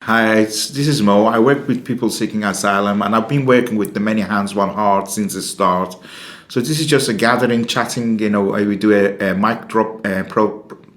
Hi, this is Mo. I work with people seeking asylum, and I've been working with the Many Hands One Heart since the start. So this is just a gathering, chatting. We do a mic drop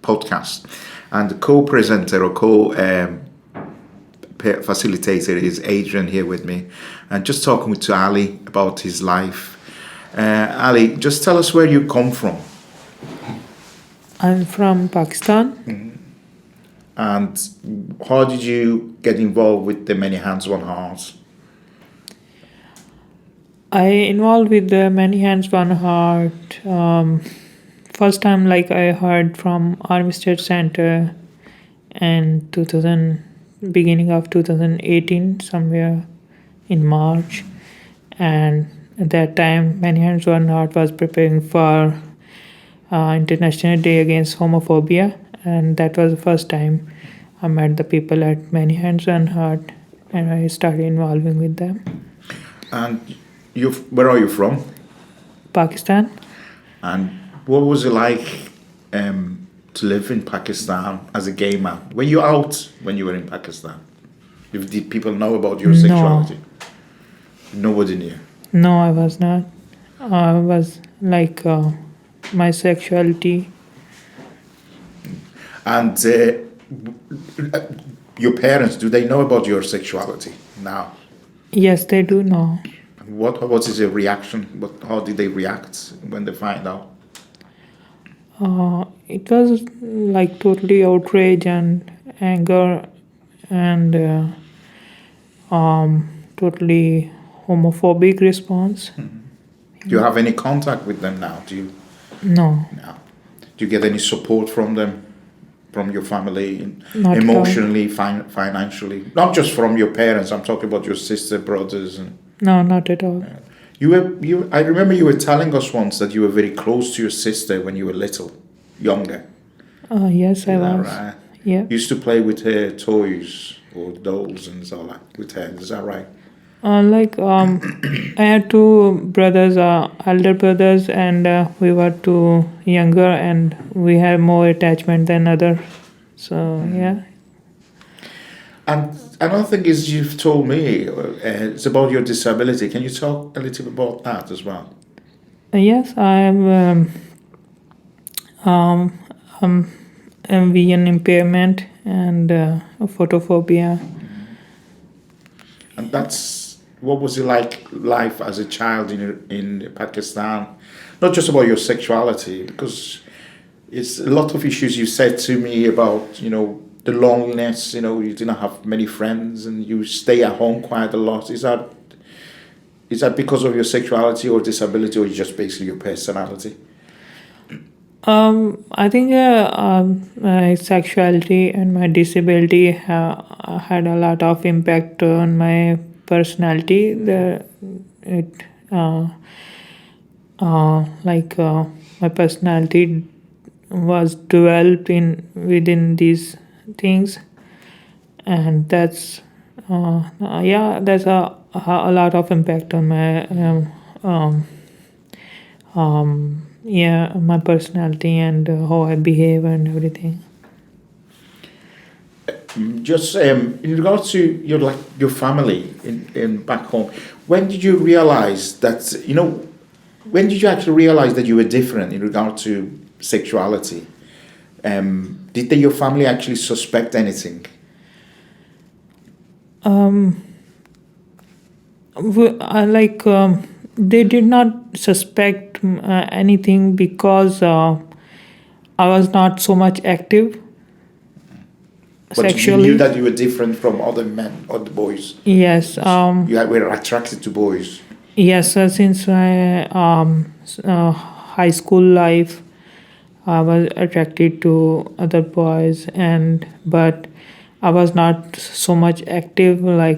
podcast, and the co-presenter or co-facilitator is Adrian here with me, and just talking to Ali about his life. Ali, just tell us where you come from. I'm from Pakistan. And how did you get involved with the Many Hands One Heart? I involved with the Many Hands One Heart. First time, like I heard from Army State Center, in 2000, beginning of 2018, somewhere in March, and at that time, Many Hands One Heart was preparing for International Day Against Homophobia, and that was the first time I met the people at Many Hands One Heart, and I started involving with them. And where are you from? Pakistan. And what was it like to live in Pakistan as a gay man? Were you out when you were in Pakistan? Did people know about your sexuality? Nobody knew. No, I was not. I was like my sexuality. And your parents, do they know about your sexuality now? Yes, they do know. What is their reaction? How did they react when they find out? It was like totally outrage and anger and totally homophobic response. Mm-hmm. Do you have any contact with them now? No. No. Do you get any support from them? From your family, not emotionally, financially, not just from your parents. I'm talking about your sister, brothers, and no, not at all. You. I remember you were telling us once that you were very close to your sister when you were little, younger. Yes, I was. Right? Yeah. You used to play with her toys or dolls and so on with her. Is that right? I had two brothers, elder brothers, and we were two younger, and we had more attachment than other. So yeah. And another thing is you've told me it's about your disability. Can you talk a little bit about that as well? Yes, I have vision impairment and photophobia. And what was it like life as a child in Pakistan? Not just about your sexuality, because it's a lot of issues you said to me about, the loneliness, you didn't have many friends and you stay at home quite a lot. Is that because of your sexuality or disability, or just basically your personality? I think my sexuality and my disability had a lot of impact on my personality. My personality was developed within these things, and that's that's a lot of impact on my my personality and how I behave and everything. Just in regards to your family in back home, when did you realize that when did you actually realize that you were different in regard to sexuality? Did your family actually suspect anything? They did not suspect anything because I was not so much active. But Sexually. you knew that you were different from other men, other boys. Yes. You were attracted to boys. Yes, since my high school life, I was attracted to other boys, but I was not so much active. I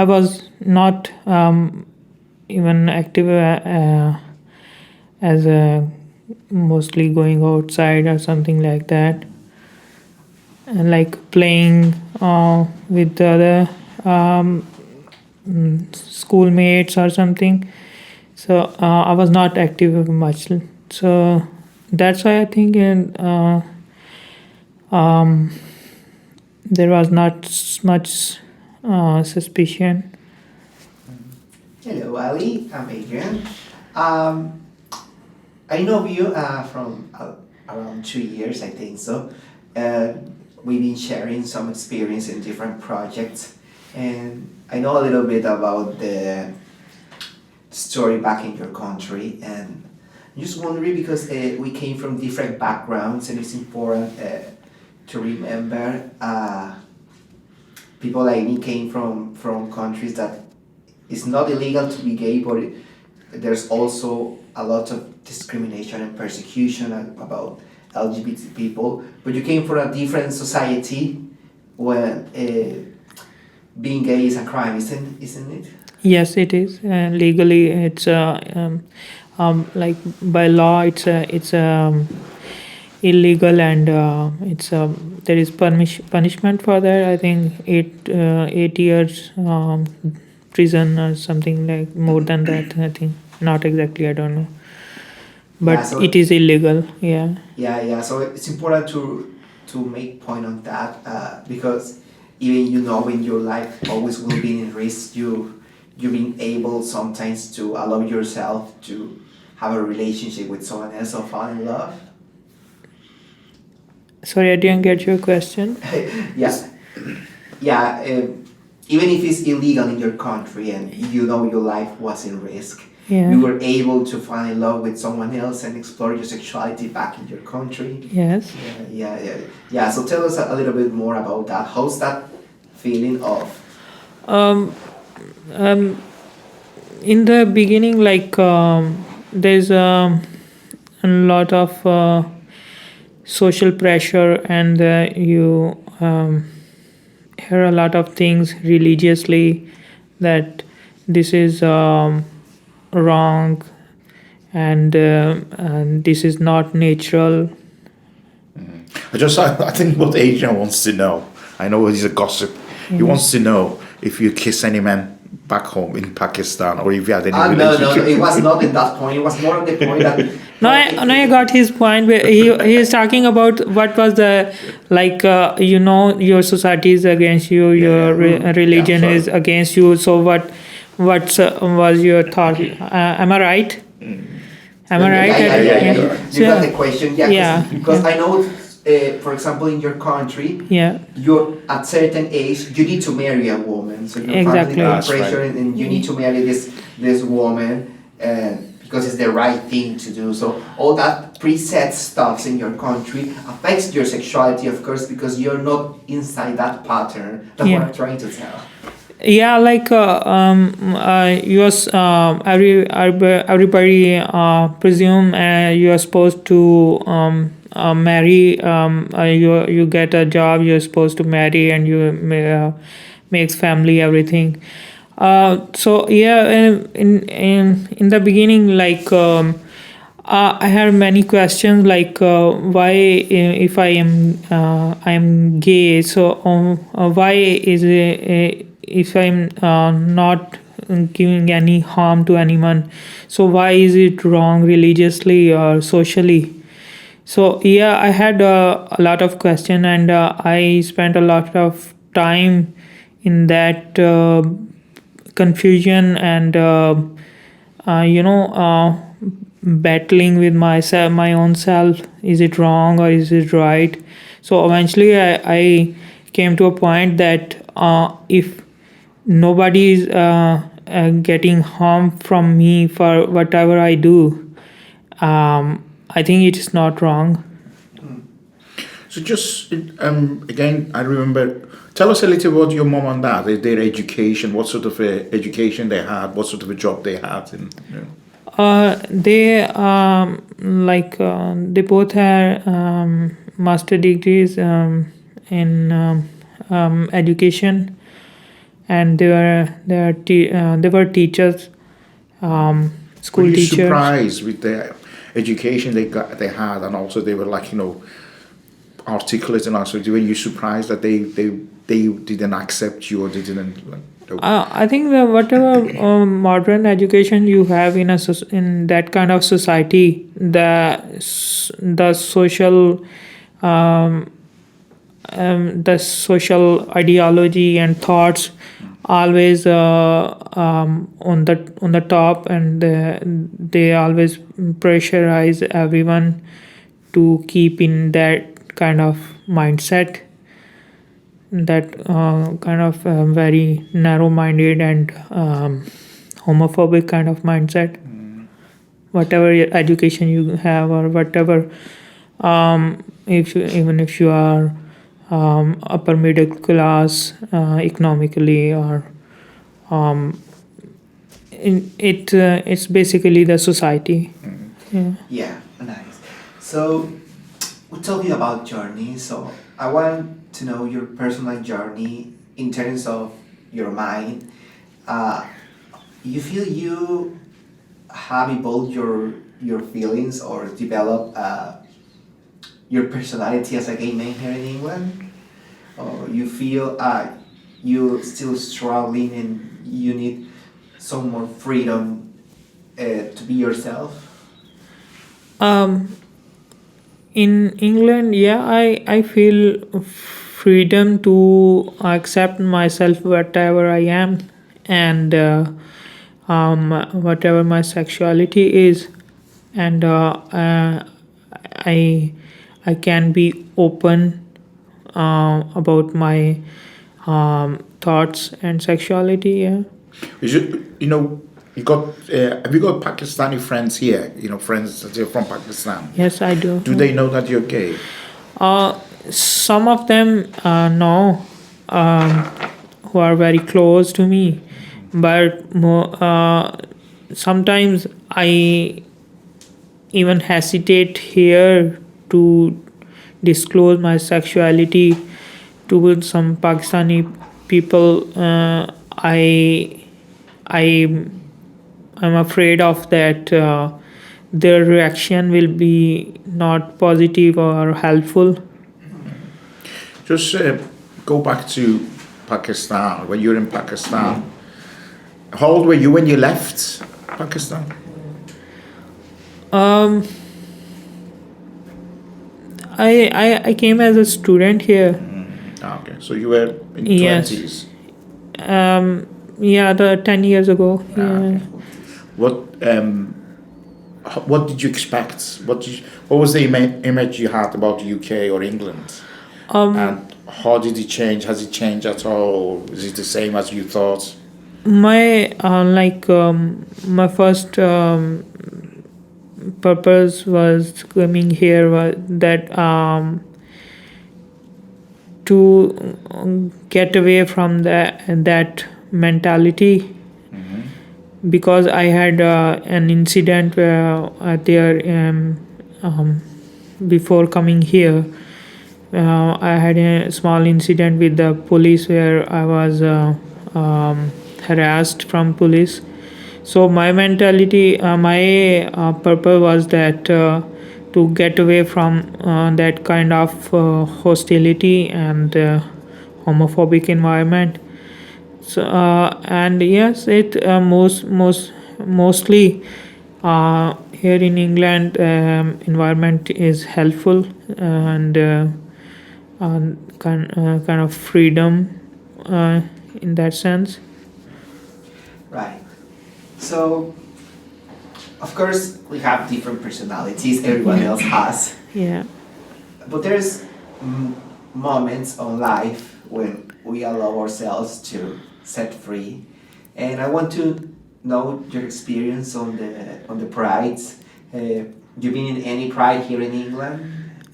was not even active as mostly going outside or something like that, and like playing with the other schoolmates or something. So I was not active much. So that's why I think Um, there was not much suspicion. Hello, Ali. I'm Adrian. Um, I know you from around 2 years, I think so. Uh, we've been sharing some experience in different projects, and I know a little bit about the story back in your country. And I'm just wondering because we came from different backgrounds, and it's important to remember people like me came from countries that it's not illegal to be gay, but there's also a lot of discrimination and persecution about LGBT people. But you came from a different society when being gay is a crime, isn't it? Yes, it is. Legally, it's like by law, it's illegal, and it's there is punishment for that. I think 8 years prison or something, like more than that. I think not exactly. I don't know, Yeah, but so it is illegal. Yeah. yeah. So it's important to make point on that because even in your life always will be in risk. You being able sometimes to allow yourself to have a relationship with someone else or fall in love. Sorry, I didn't get your question. Yeah, yeah. Even if it's illegal in your country and your life was in risk, Yeah. you were able to fall in love with someone else and explore your sexuality back in your country. Yes. Yeah. So tell us a little bit more about that. How's that feeling of? Um, um, in the beginning, like there's a lot of social pressure, and you hear a lot of things religiously that this is wrong, and this is not natural. I think what Adrian wants to know, I know he's a gossip, he wants to know if you kiss any man back home in Pakistan or if you had any No, relationship. it was not in that point. It was more on the point that. No, I got his point. Where he is talking about what was the, like your society is against you, your religion Yeah, is sorry. against you. So what was your thought? Am I right? Am I right? Yeah. You got the question, yeah. Yeah. Because I know, for example, in your country, Yeah. you're at certain age, you need to marry a woman. So your Exactly. family That's pressure, right. and you need to marry this woman, because it's the right thing to do. So all that preset stuff in your country affects your sexuality, of course, because you're not inside that pattern. That's what I'm trying to tell. Yeah, like everybody presume you are supposed to marry. You get a job. You're supposed to marry, and you makes family everything. So yeah, in the beginning, like. I had many questions, like why, if I am gay, so why is it, if I'm not giving any harm to anyone, so why is it wrong religiously or socially? So yeah, I had a lot of question, and I spent a lot of time in that confusion, and battling with myself, my own self. Is it wrong or is it right? So eventually I came to a point that if nobody is getting harm from me for whatever I do, I think it is not wrong. So just again, I remember. Tell us a little about your mom and dad, their education. What sort of education they had? What sort of a job they had? They they both had master degrees in education, and they were teachers, school Were you teachers. surprised with the education they had, and also they were like articulate, and also were you surprised that they didn't accept you, or they didn't like? I think that whatever modern education you have in in that kind of society, the social the social ideology and thoughts always on the top, and they always pressurize everyone to keep in that kind of mindset, that kind of very narrow-minded and homophobic kind of mindset. Whatever education you have, or whatever, even if you are upper middle class economically, or it's basically the society. Yeah. Yeah, nice. So we're talking about journey. So I want to know your personal journey in terms of your mind. You feel you have evolved your feelings or developed your personality as a gay man here in England, or you feel you still struggling and you need some more freedom to be yourself? In England, yeah, I feel freedom to accept myself whatever I am, and whatever my sexuality is, and I can be open about my thoughts and sexuality. Yeah. Is it, you got have you got Pakistani friends here? Friends that are from Pakistan. Yes, I do. Do they know that you're gay? Some of them know, who are very close to me, but sometimes I even hesitate here to disclose my sexuality to some Pakistani people. I'm afraid of that. Their reaction will be not positive or helpful. Just go back to Pakistan. When you were in Pakistan, how old were you when you left Pakistan? I came as a student here. Okay, so you were in Yes. 20s. Yeah, 10 years ago. Yeah. Okay. What did you expect? What was the image you had about the UK or England? And how did it change? Has it changed at all? Is it the same as you thought? My my first purpose was coming here was that to get away from that mentality, because I had an incident where there before coming here. I had a small incident with the police where I was harassed from police. So my mentality, my purpose was that to get away from that kind of hostility and homophobic environment. So and yes, it mostly here in England, environment is helpful, and kind of freedom in that sense. Right. So, of course, we have different personalities. Everyone else has, Yeah. but there's moments on life when we allow ourselves to set free, and I want to know your experience on the prides. You've been in any pride here in England?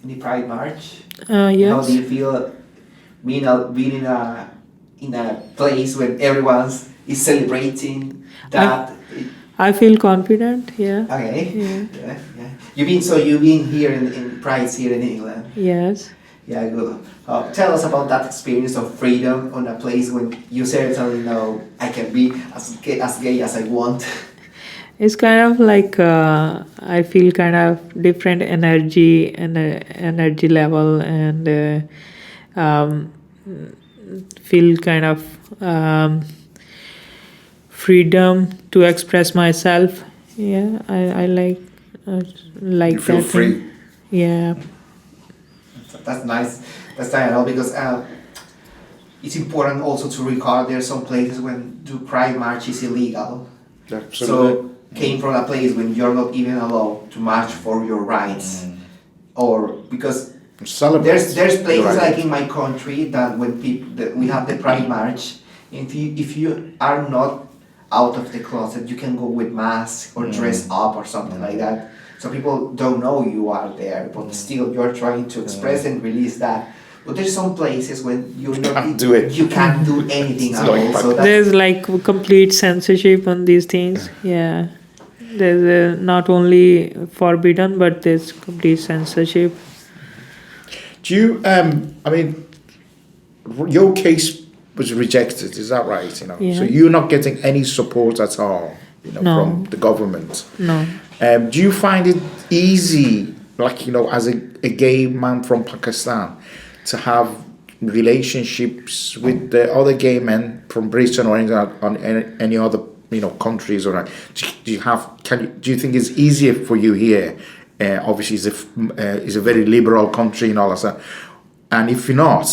Any pride march? How Yes. do you feel being in a place where everyone is celebrating that? I feel confident. Yeah. Okay. Yeah. Yeah. You've been here in prides here in England. Yes. Yeah, good. Tell us about that experience of freedom on a place when you certainly know I can be as gay as I want. It's kind of like I feel kind of different energy and energy level, and feel kind of freedom to express myself. Yeah, I like You feel that free. thing. Yeah. That's nice. That's not at all because it's important also to recall there are some places when the Pride March is illegal. Absolutely. So came from a place when you're not even allowed to march for your rights, or because Celebrate there's your places right. like in my country that when we have the Pride March, if you are not out of the closet, you can go with mask or dress up or something like that. So people don't know you are there, but still you're trying to express and release that. But there's some places when you're not can't do it. you can't do anything It's at like all. So that's, There's like complete censorship on these things. Yeah. There's not only forbidden, but there's complete censorship. Do you? I mean, your case was rejected. Is that right? You know, Yeah. so you're not getting any support at all. You know, No. from the government. No. Do you find it easy, like, you know, as a gay man from Pakistan, to have relationships with the other gay men from Britain or any other, you know, countries? Or do you have? Do you think it's easier for you here? Obviously, it's a very liberal country and all that. And if not,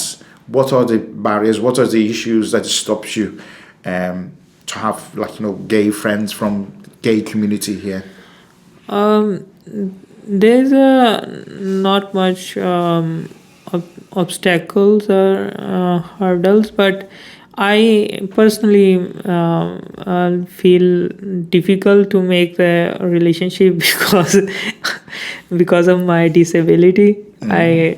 what are the barriers? What are the issues that stops you to have, like, you know, gay friends from gay community here? There's not much obstacles or hurdles, but I personally feel difficult to make the relationship because of my disability. I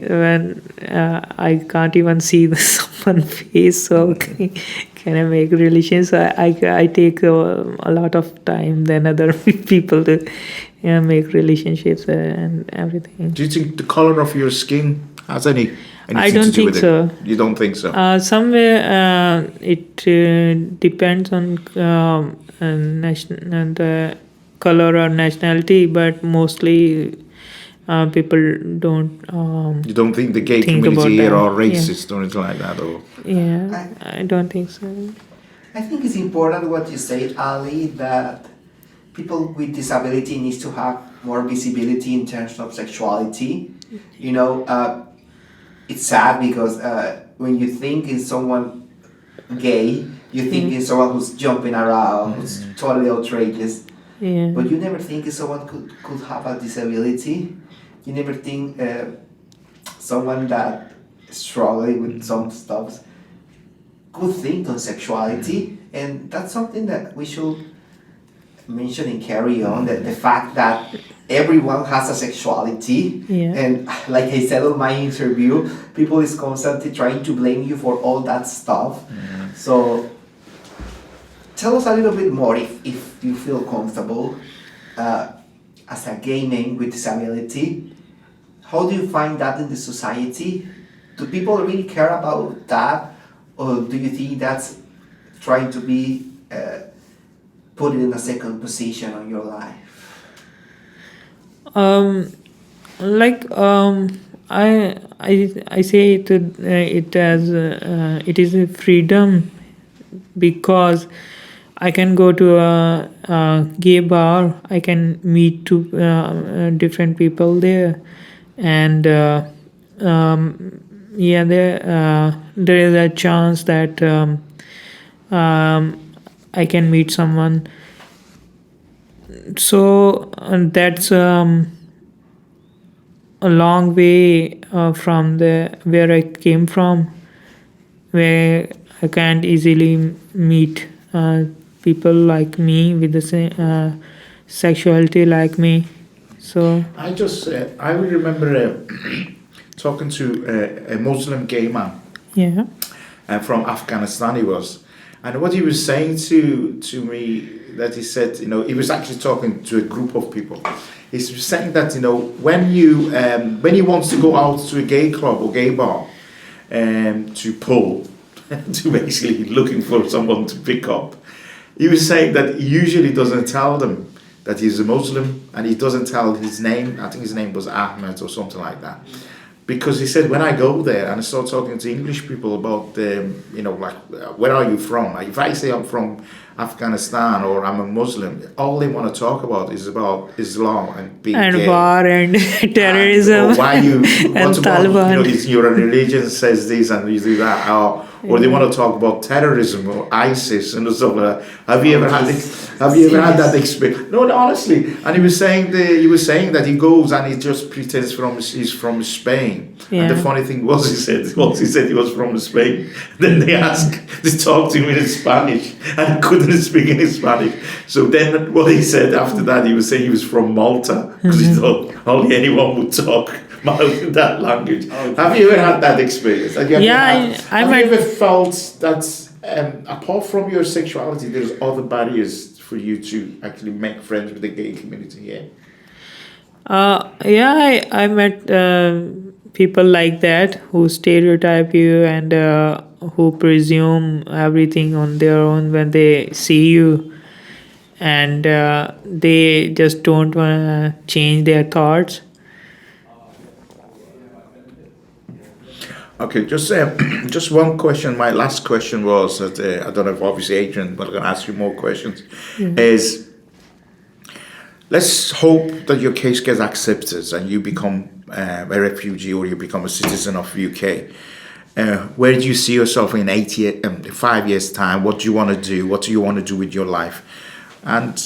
can't even see someone's face, so can I make relations? I take a lot of time than other people to make relationships and everything. Do you think the color of your skin has anything I don't to do think with so. it? You don't think so? Somewhere it depends on the color or nationality, but mostly people don't. You don't think the gay think community here about are that. racist or anything like that? Or Yeah, I don't think so. I think it's important what you said, Ali, that people with disability needs to have more visibility in terms of sexuality. You know, it's sad because when you think in someone gay, you think in someone who's jumping around, who's totally outrageous, Yeah. but you never think if someone could have a disability. You never think someone that is struggling with some stuff could think on sexuality, and that's something that we should mention and carry on, that the fact that everyone has a sexuality. Yeah. And like I said on my interview, people is constantly trying to blame you for all that stuff. So tell us a little bit more, if you feel comfortable, as a gay man with disability, how do you find that in the society? Do people really care about that, or do you think that's trying to be put in a second position on your life? I say it as it is a freedom, because I can go to a gay bar, I can meet different people there, and there is a chance that I can meet someone. So that's a long way from where I came from, where I can't easily meet people like me with the same sexuality like me. So I will remember talking to a Muslim gay man yeah. from Afghanistan. He was, and what he was saying to me, that he said, you know, he was actually talking to a group of people. He was saying that, you know, when he wants to go out to a gay club or gay bar, to pull, to basically looking for someone to pick up, he was saying that he usually doesn't tell them that he's a Muslim, and he doesn't tell his name. I think his name was Ahmed or something like that. Because he said, when I go there and I start talking to English people about, you know, like, where are you from? If I say I'm from Afghanistan or I'm a Muslim, all they want to talk about is about Islam and being And gay. war and terrorism Or why you and what about Taliban. is your religion says this and you do that, or they want to talk about terrorism or ISIS and stuff like that. Have you ever had that experience? No, honestly. And he was saying that he goes and he just pretends he's from Spain. Yeah. And the funny thing was he said he was from Spain. Then they talked to him in Spanish and he couldn't speak in Spanish. So then what he said after that, he was saying he was from Malta because he thought only anyone would talk that language. Have you ever had that experience? Have you ever felt that apart from your sexuality, there's other barriers for you to actually make friends with the gay community here? I met people like that who stereotype you and who presume everything on their own when they see you, and they just don't want to change their thoughts. Okay, just one question. My last question was that I don't know if obviously Adrian, but I'm going to ask you more questions. Is let's hope that your case gets accepted and you become a refugee or you become a citizen of UK. Where do you see yourself in 5 years' time? What do you want to do? What do you want to do with your life? And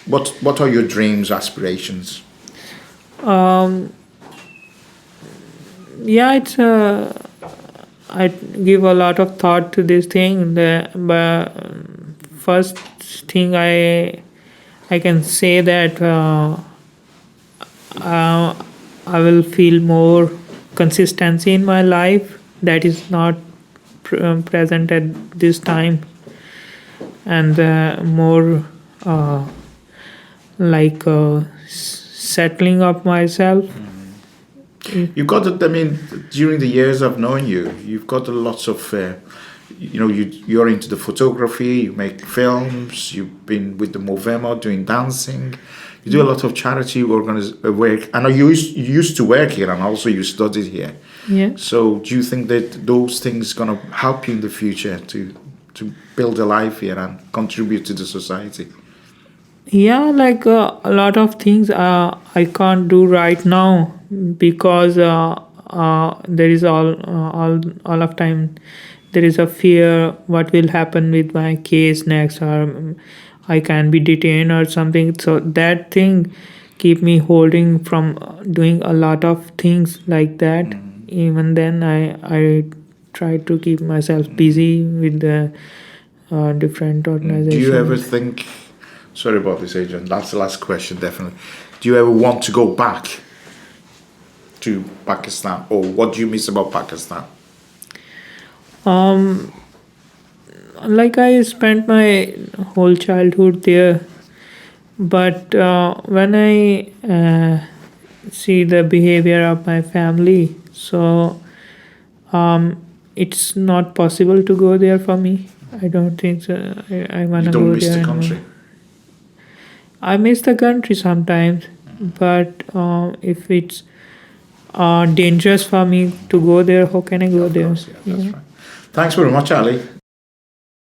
what are your dreams, aspirations? It's I give a lot of thought to this thing. But first thing I can say that I will feel more consistency in my life that is not present at this time, and more settling up myself. You've got it. I mean, during the years I've known you, you've got lots of, you're into the photography, you make films, you've been with the Movemo doing dancing, you do a lot of charity work. I know you used to work here and also you studied here. Yeah. So do you think that those things going to help you in the future to build a life here and contribute to the society? Yeah, a lot of things I can't do right now because there is all of time there is a fear what will happen with my case next, or I can be detained or something. So that thing keep me holding from doing a lot of things like that. Even then, I try to keep myself busy with the different organizations. Do you ever think? Sorry about this, Adrian. That's the last question, definitely. Do you ever want to go back to Pakistan, or what do you miss about Pakistan? I spent my whole childhood there, but when I see the behavior of my family, so it's not possible to go there for me. I don't think so. I want to go there. You don't miss the country? I miss the country sometimes, but if it's dangerous for me to go there, how can I go there? Course, yeah, that's right. Thanks very much, Ali.